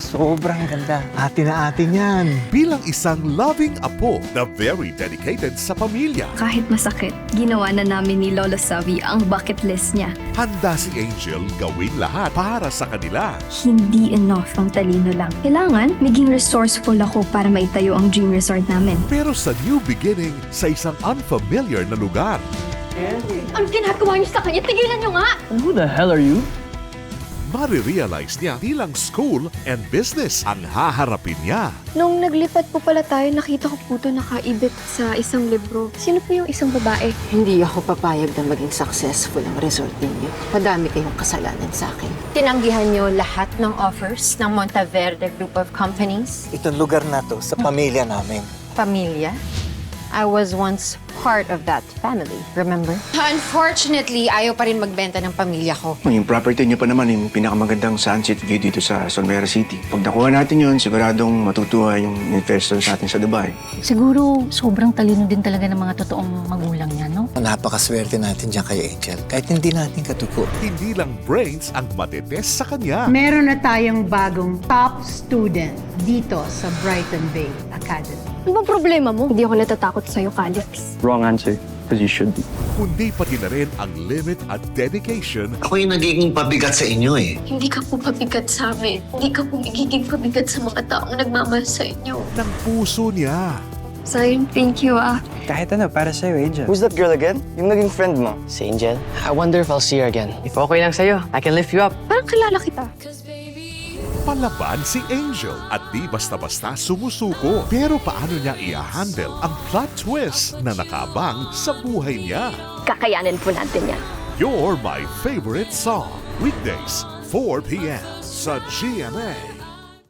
Sobrang ganda. Ate na ate niyan. Bilang isang loving apo na very dedicated sa pamilya, Kahit masakit, ginawa na namin ni Lolo Savi ang bucket list niya. handa si Angel gawin lahat para sa kanila. Hindi enough ang talino lang. Kailangan, maging resourceful ako para maitayo ang dream resort namin. Pero sa new beginning, sa isang unfamiliar na lugar, Ang ginagawa niyo sa kanya, tigilan niyo nga! And who the hell are you? marirealize niya bilang school and business ang haharapin niya. Nung naglipat po pala tayo, nakita ko po ito nakaibit sa isang libro. Sino po yung isang babae? Hindi ako papayag na maging successful ang resort ninyo. Madami kayong kasalanan sa akin. Tinanggihan niyo lahat ng offers ng Monteverde Group of Companies. Itong lugar na to sa pamilya namin. Pamilya. I was once part of that family, remember? Unfortunately, ayaw pa rin magbenta ng pamilya ko. Yung property niyo pa naman yung pinakamagandang sunset view dito sa Solmera City. Pag nakuha natin yun, siguradong matutuwa yung investors natin sa Dubai. Siguro, sobrang talino din talaga ng mga totoong magulang niya, no? Napakaswerte natin dyan kay Angel. Kahit hindi natin katuko. Hindi lang brains ang matitest sa kanya. Meron na tayong bagong top student dito sa Brighton Bay Academy. Ano bang problema mo? Hindi ako natatakot sa'yo, Calix. Wrong answer, because you should be. Kundi pati na rin ang limit at dedication Ako yung nagiging pabigat sa inyo eh. Hindi ka po pabigat sa amin. Hindi ka po magiging pabigat sa mga taong nagmamahal sa inyo. ng puso niya. Zion, thank you Kahit ano, para sa'yo, Angel. Who's that girl again? Yung naging friend mo? Si Angel, I wonder if I'll see her again. If okay lang sa'yo, I can lift you up. Parang kilala kita. Palaban si Angel at di basta-basta sumusuko. Pero paano niya i-handle ang plot twist na nakaabang sa buhay niya? Kakayanin po natin yan. You're My Favorite Song. Weekdays, 4 p.m. sa GMA.